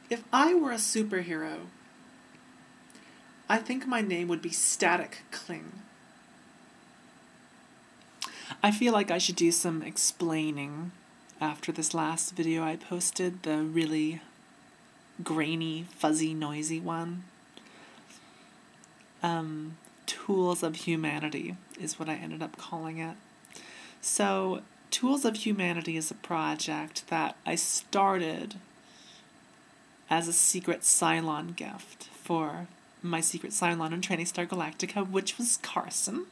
If I were a superhero, I think my name would be Static Cling. I feel like I should do some explaining after this last video I posted, the really grainy, fuzzy, noisy one. Tools of Humanity is what I ended up calling it. So, Tools of Humanity is a project that I started as a secret Cylon gift for my secret Cylon in Training Star Galactica, which was Carson.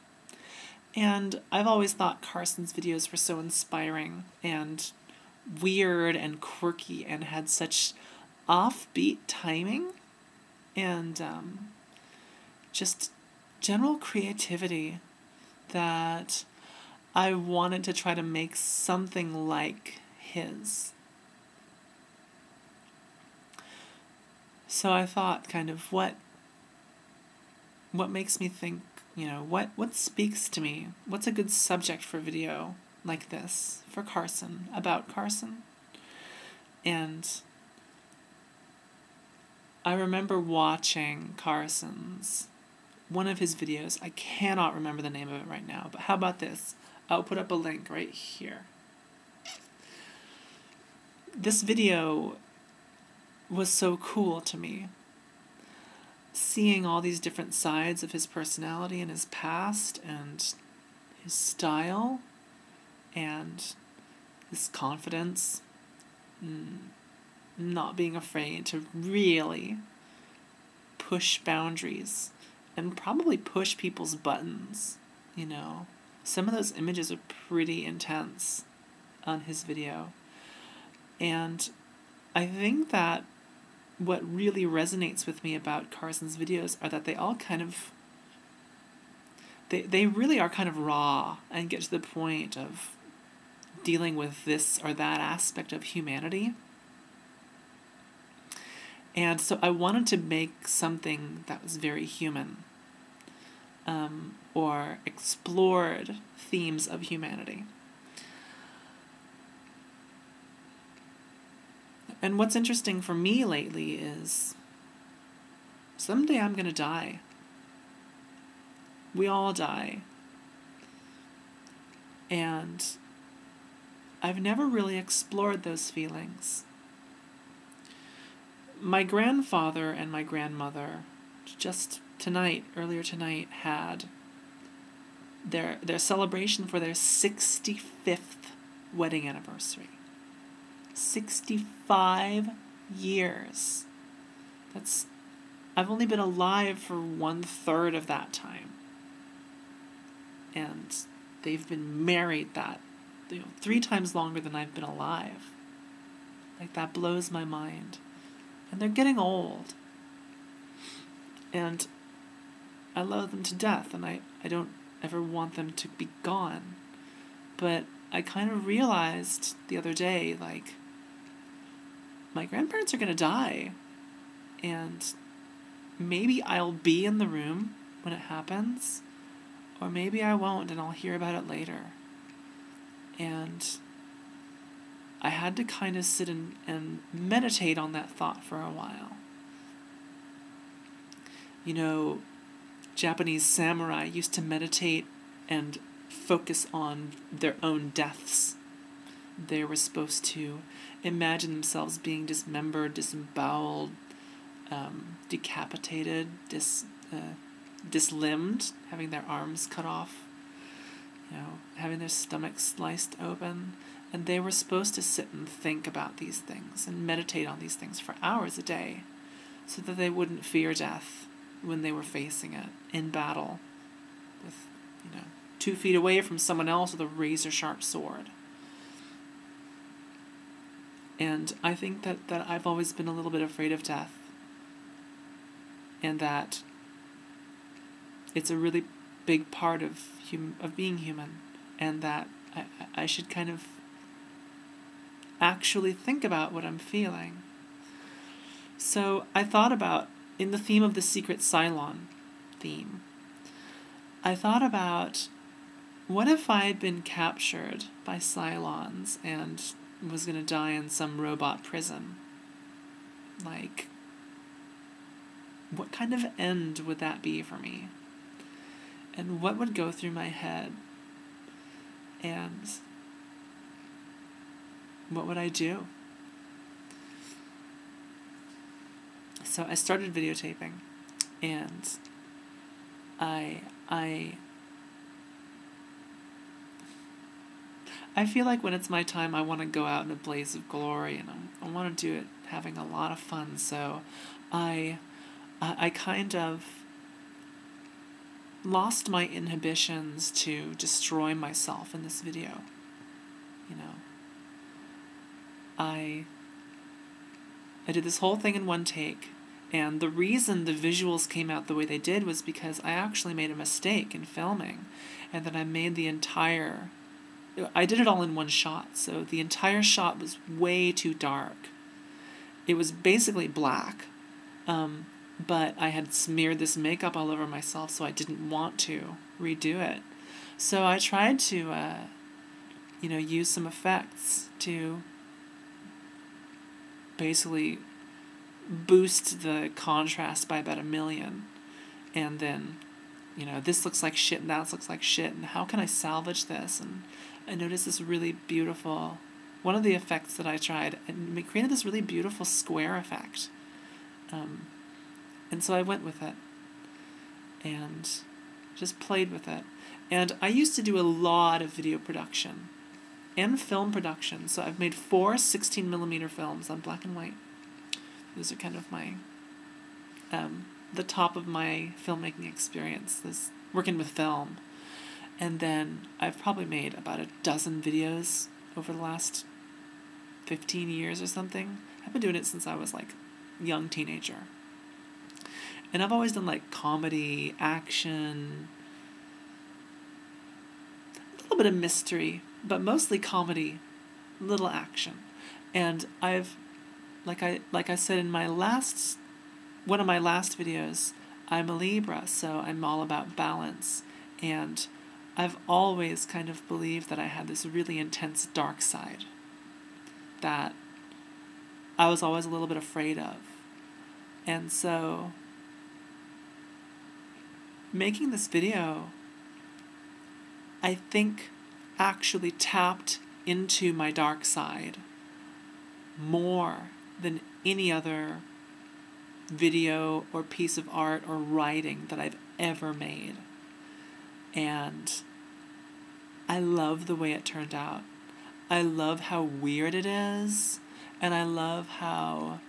And I've always thought Carson's videos were so inspiring and weird and quirky and had such offbeat timing and just general creativity that I wanted to try to make something like his. So I thought kind of what makes me think, what speaks to me? What's a good subject for a video like this for Carson, about Carson? And I remember watching one of his videos. I cannot remember the name of it right now, but how about this? I'll put up a link right here. This video was so cool to me. Seeing all these different sides of his personality and his past and his style and his confidence, not being afraid to really push boundaries and probably push people's buttons, Some of those images are pretty intense on his video. And I think that what really resonates with me about Carson's videos are that they all kind of, they really are kind of raw and get to the point of dealing with this or that aspect of humanity. And so I wanted to make something that was very human, or explored themes of humanity. And what's interesting for me lately is someday I'm going to die. We all die. And I've never really explored those feelings. My grandfather and my grandmother just earlier tonight, had their celebration for their 65th wedding anniversary. 65 years. I've only been alive for 1/3 of that time. And they've been married 3 times longer than I've been alive. That blows my mind. And they're getting old. And I love them to death, and I don't ever want them to be gone. But I kind of realized the other day, my grandparents are going to die, and maybe I'll be in the room when it happens, or maybe I won't and I'll hear about it later. And I had to kind of sit and meditate on that thought for a while. Japanese samurai used to meditate and focus on their own deaths. They were supposed to imagine themselves being dismembered, disemboweled, decapitated, dislimbed, having their arms cut off, having their stomachs sliced open. And they were supposed to sit and think about these things and meditate on these things for hours a day so that they wouldn't fear death when they were facing it in battle with, 2 feet away from someone else with a razor-sharp sword. And I think that I've always been a little bit afraid of death, and that it's a really big part of being human, and that I should kind of actually think about what I'm feeling. So I thought about, in the theme of the Secret Cylon theme, I thought about, what if I had been captured by Cylons and was going to die in some robot prison? Like, what kind of end would that be for me? And what would go through my head? And what would I do? So I started videotaping, and I feel like when it's my time, I want to go out in a blaze of glory, and I want to do it having a lot of fun. So I kind of lost my inhibitions to destroy myself in this video. You know, I did this whole thing in one take, and the reason the visuals came out the way they did was because I actually made a mistake in filming, and then I did it all in one shot, so the entire shot was way too dark. It was basically black, but I had smeared this makeup all over myself, so I didn't want to redo it. So I tried to, use some effects to basically boost the contrast by about 1,000,000, and then, this looks like shit and that looks like shit, and how can I salvage this? And I noticed this really beautiful, one of the effects that I tried, and it created this really beautiful square effect. And so I went with it and just played with it. And I used to do a lot of video production and film production. So I've made 4 16mm films on black and white. Those are kind of my, the top of my filmmaking experience, this working with film. And then I've probably made about 12 videos over the last 15 years or something. I've been doing it since I was like a young teenager. And I've always done like comedy, action, a little bit of mystery, but mostly comedy, little action. And I've, like I said in one of my last videos, I'm a Libra, so I'm all about balance. And I've always kind of believed that I had this really intense dark side that I was always a little bit afraid of. And so making this video, I think, actually tapped into my dark side more than any other video or piece of art or writing that I've ever made. And I love the way it turned out. I love how weird it is, and I love how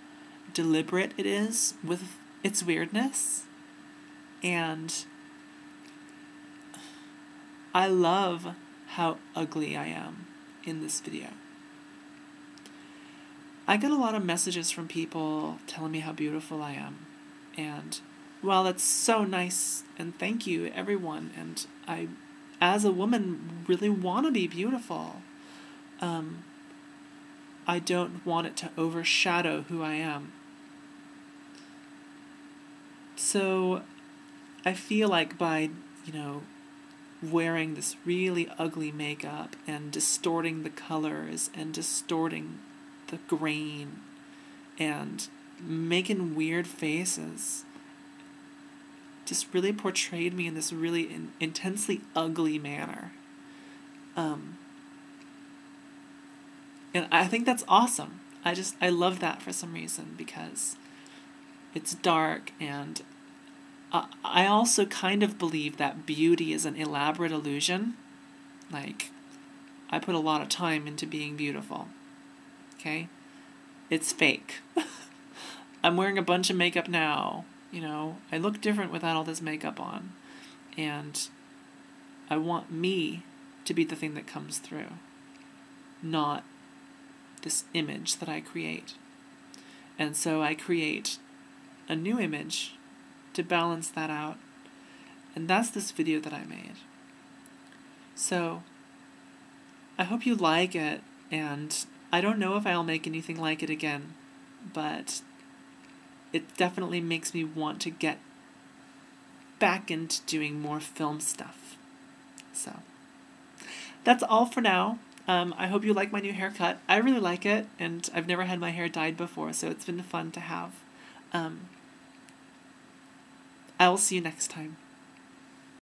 deliberate it is with its weirdness. And I love how ugly I am in this video. I get a lot of messages from people telling me how beautiful I am. And while that's so nice, and thank you everyone, and I, as a woman, really want to be beautiful, I don't want it to overshadow who I am. So I feel like by, wearing this really ugly makeup and distorting the colors and distorting the grain and making weird faces, just really portrayed me in this really intensely ugly manner. And I think that's awesome. I love that for some reason, because it's dark, and I also kind of believe that beauty is an elaborate illusion. Like, I put a lot of time into being beautiful. Okay? It's fake. I'm wearing a bunch of makeup now. I look different without all this makeup on. And I want me to be the thing that comes through, not this image that I create. And so I create a new image to balance that out. And that's this video that I made. So I hope you like it, and I don't know if I'll make anything like it again, but it definitely makes me want to get back into doing more film stuff. So that's all for now. I hope you like my new haircut. I really like it, and I've never had my hair dyed before, so it's been fun to have. I will see you next time.